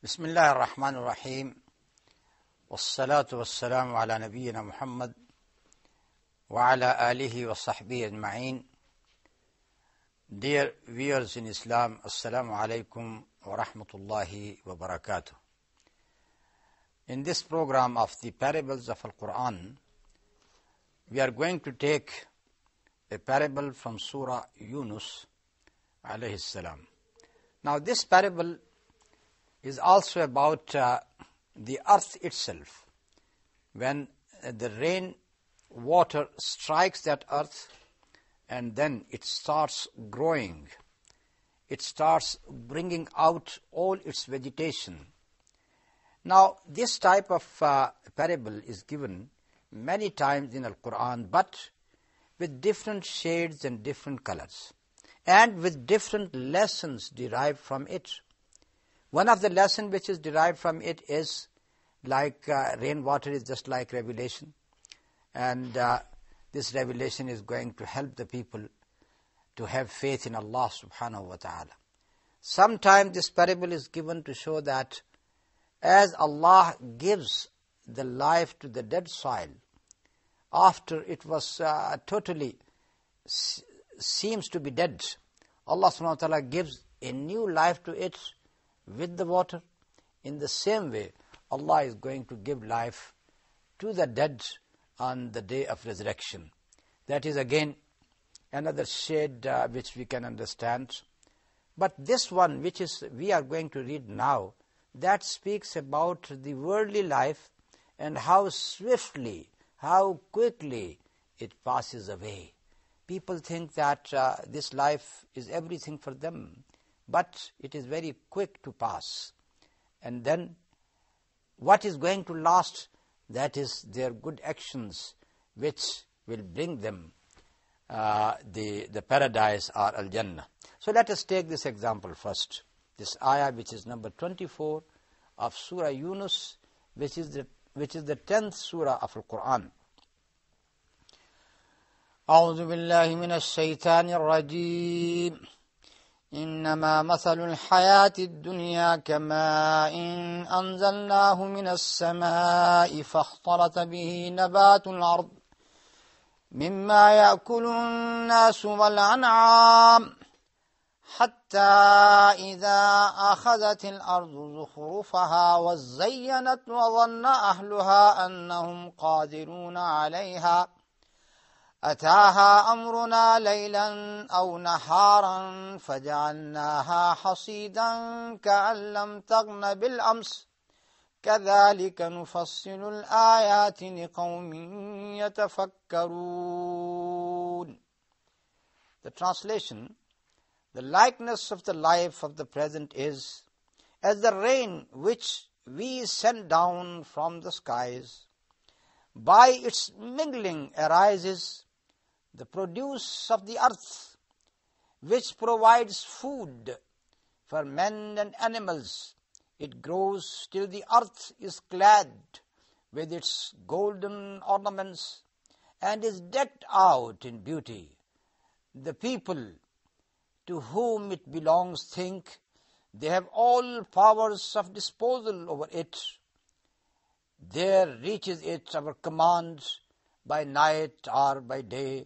بسم الله الرحمن الرحيم والصلاة والسلام على نبينا محمد وعلى آله وصحبه أجمعين. Dear viewers in Islam, Assalamu alaikum wa rahmatullahi wa barakatuh. In this program of the parables of Al-Quran, we are going to take a parable from Surah Yunus alayhi salam. Now this parable is also about the earth itself. When the rain water strikes that earth and then it starts growing, it starts bringing out all its vegetation. Now this type of parable is given many times in Al-Quran, but with different shades and different colors and with different lessons derived from it. One of the lessons which is derived from it is like rainwater is just like revelation, and this revelation is going to help the people to have faith in Allah subhanahu wa ta'ala. Sometimes this parable is given to show that as Allah gives the life to the dead soil, after it was totally seems to be dead, Allah subhanahu wa ta'ala gives a new life to it with the water. In the same way, Allah is going to give life to the dead on the day of resurrection. That is again another shade which we can understand. But this one which is we are going to read now, that speaks about the worldly life and how swiftly, how quickly it passes away. People think that this life is everything for them, but it is very quick to pass. And then what is going to last? That is their good actions, which will bring them the paradise or Al-Jannah. So let us take this example first. This ayah, which is number 24 of Surah Yunus, which is the 10th surah of Al-Quran. أعوذ بالله من الشيطان الرجيم إنما مثل الحياة الدنيا كماء أنزلناه من السماء فاختلط به نبات الأرض مما يأكل الناس والأنعام حتى إذا أخذت الأرض زخرفها وزينت وظن أهلها أنهم قادرون عليها أتاها أمرنا ليلا أو نهارا فجعلناها حصيدا كأن لم تغن بالأمس كذلك نفصل الآيات لقوم يتفكرون. The translation: the likeness of the life of the present is as the rain which we send down from the skies. By its mingling arises the produce of the earth, which provides food for men and animals. It grows till the earth is clad with its golden ornaments and is decked out in beauty. The people to whom it belongs think they have all powers of disposal over it. There reaches it our command by night or by day,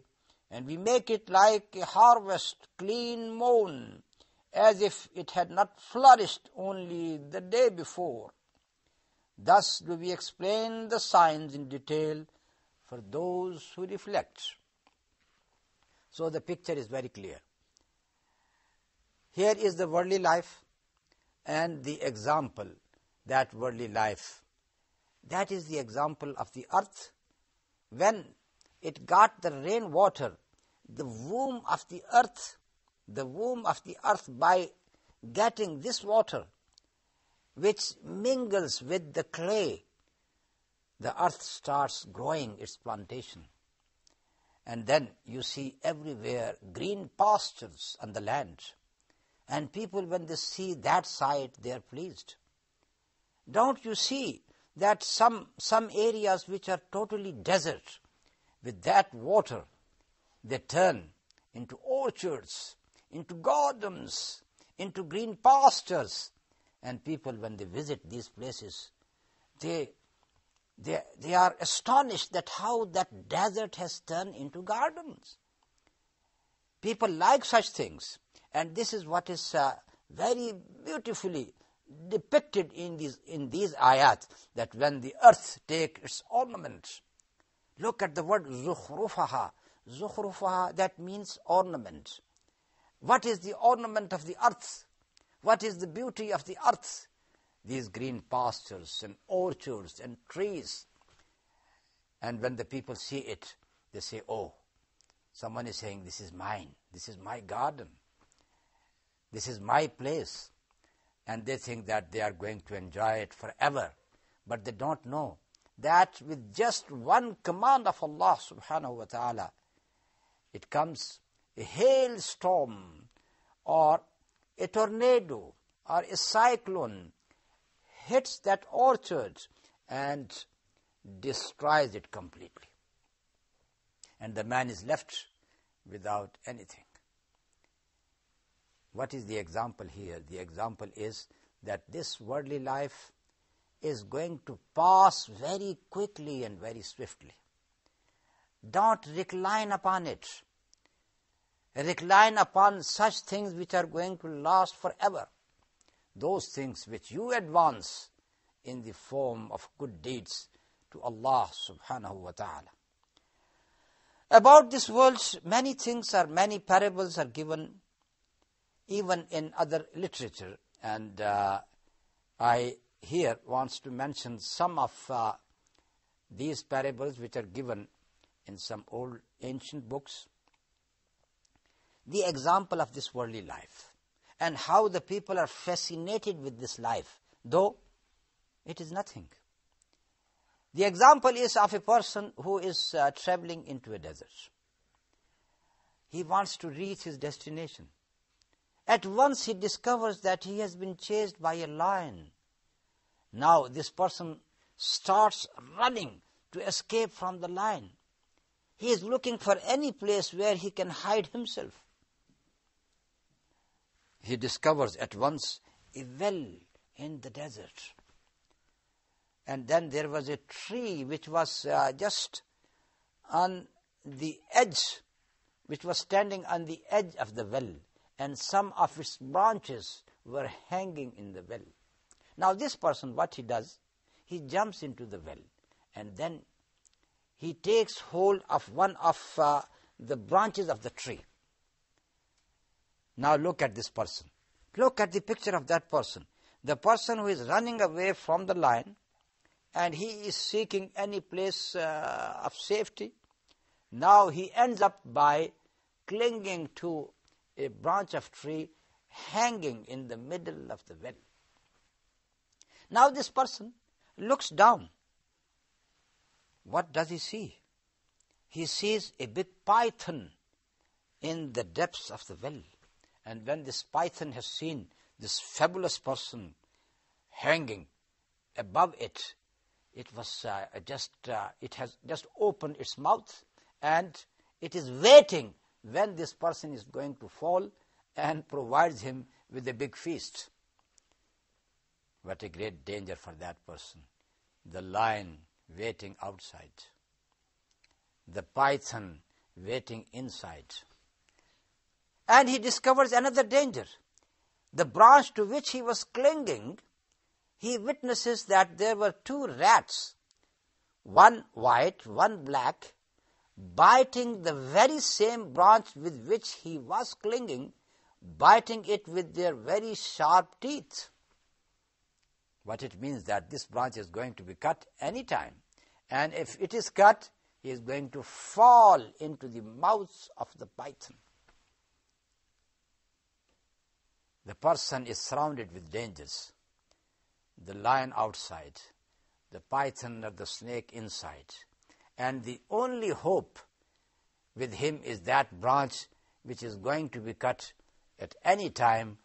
and we make it like a harvest clean mown, as if it had not flourished only the day before. Thus do we explain the signs in detail for those who reflect. So the picture is very clear. Here is the worldly life and the example, that worldly life. That is the example of the earth. When it got the rainwater, the womb of the earth, by getting this water, which mingles with the clay, the earth starts growing its plantation. And then you see everywhere green pastures on the land. And people, when they see that sight, they are pleased. Don't you see that some areas which are totally desert, with that water, they turn into orchards, into gardens, into green pastures, And people, when they visit these places, they are astonished that how that desert has turned into gardens. People like such things. And this is what is very beautifully depicted in these ayat, that when the earth takes its ornament. Look at the word zukhrufaha. Zukhrufaha, that means ornament. What is the ornament of the earth? What is the beauty of the earth? These green pastures and orchards and trees. And when the people see it, they say, oh, someone is saying, this is mine, this is my garden, this is my place. And they think that they are going to enjoy it forever. But they don't know that with just one command of Allah subhanahu wa ta'ala, it comes a hailstorm or a tornado or a cyclone hits that orchard and destroys it completely. And the man is left without anything. What is the example here? The example is that this worldly life is going to pass very quickly and very swiftly. Don't recline upon it. Recline upon such things which are going to last forever. Those things which you advance in the form of good deeds to Allah subhanahu wa ta'ala. About this world, many parables are given even in other literature. And I here wants to mention some of these parables which are given in some old ancient books. The example of this worldly life and how the people are fascinated with this life, though it is nothing. The example is of a person who is traveling into a desert. He wants to reach his destination. At once he discovers that he has been chased by a lion. Now this person starts running to escape from the lion. He is looking for any place where he can hide himself. He discovers at once a well in the desert. And then there was a tree which was just on the edge, which was standing on the edge of the well, and some of its branches were hanging in the well. Now this person, what he does, he jumps into the well, and then he takes hold of one of the branches of the tree. Now look at this person. Look at the picture of that person. The person who is running away from the lion, and he is seeking any place of safety. Now he ends up by clinging to a branch of tree hanging in the middle of the well. Now this person looks down. What does he see? He sees a big python in the depths of the well. And when this python has seen this fabulous person hanging above it, it has just opened its mouth, and it is waiting when this person is going to fall and provides him with a big feast. What a great danger for that person. The lion waiting outside. The python waiting inside. And he discovers another danger. The branch to which he was clinging, he witnesses that there were two rats, one white, one black, biting the very same branch with which he was clinging, biting it with their very sharp teeth. What it means that this branch is going to be cut any time. And if it is cut, he is going to fall into the mouth of the python. The person is surrounded with dangers. The lion outside, the python or the snake inside. And the only hope with him is that branch which is going to be cut at any time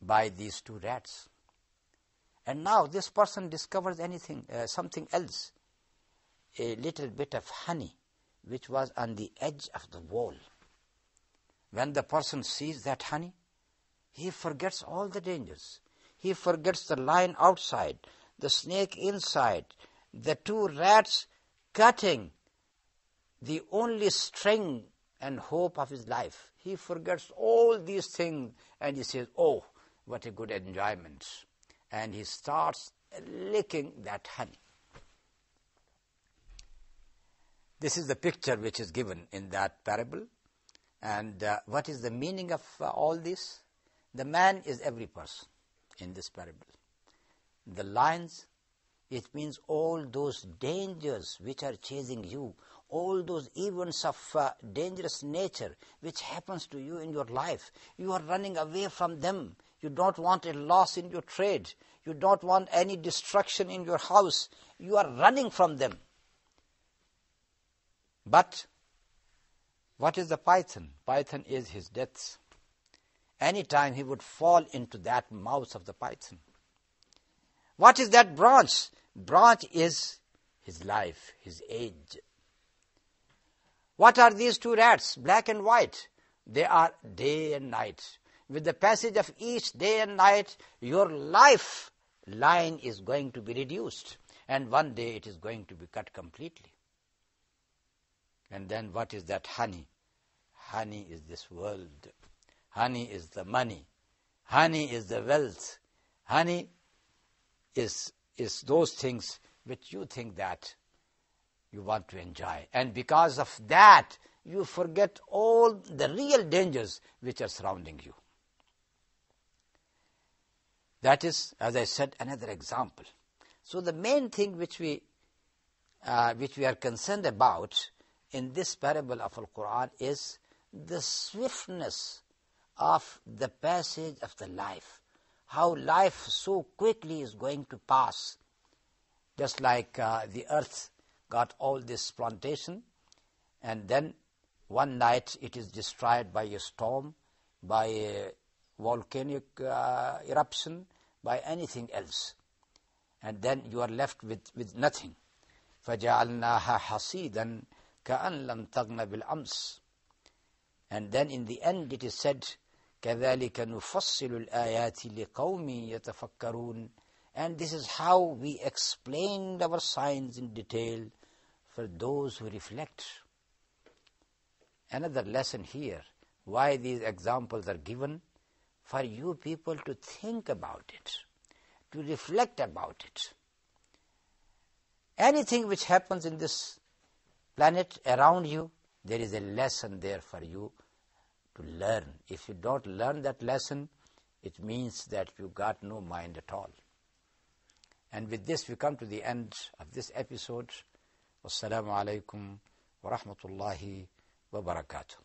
by these two rats. And now this person discovers something else, a little bit of honey which was on the edge of the wall. When the person sees that honey, he forgets all the dangers. He forgets the lion outside, the snake inside, the two rats cutting the only string and hope of his life. He forgets all these things and he says, oh, what a good enjoyment. And he starts licking that honey. This is the picture which is given in that parable. And what is the meaning of all this? The man is every person in this parable. The lions, it means all those dangers which are chasing you, all those events of dangerous nature which happens to you in your life. You are running away from them. You don't want a loss in your trade. You don't want any destruction in your house. You are running from them. But what is the python? Python is his death. Anytime he would fall into that mouth of the python. What is that branch? Branch is his life, his age. What are these two rats, black and white? They are day and night. With the passage of each day and night, your lifeline is going to be reduced. And one day it is going to be cut completely. And then what is that honey? Honey is this world. Honey is the money. Honey is the wealth. Honey is those things which you think that you want to enjoy. And because of that, you forget all the real dangers which are surrounding you. That is, as I said, another example. So the main thing which we are concerned about in this parable of Al-Quran is the swiftness of the passage of the life. How life so quickly is going to pass. Just like the earth got all this plantation, and then one night it is destroyed by a storm, by a volcanic eruption, by anything else. And then you are left with nothing. فَجَعَلْنَاهَا حَصِيدًا كَأَنْ لَمْ تَغْنَ بِالْأَمْسِ. And then in the end it is said, كَذَلِكَ نُفَصِّلُ الْآيَاتِ لِقَوْمٍ يَتَفَكَّرُونَ. And this is how we explained our signs in detail for those who reflect. Another lesson here, why these examples are given, for you people to think about it, to reflect about it. Anything which happens in this planet around you, there is a lesson there for you to learn. If you don't learn that lesson, it means that you got no mind at all. And with this we come to the end of this episode. Wassalamu alaikum wa rahmatullahi wa barakatuh.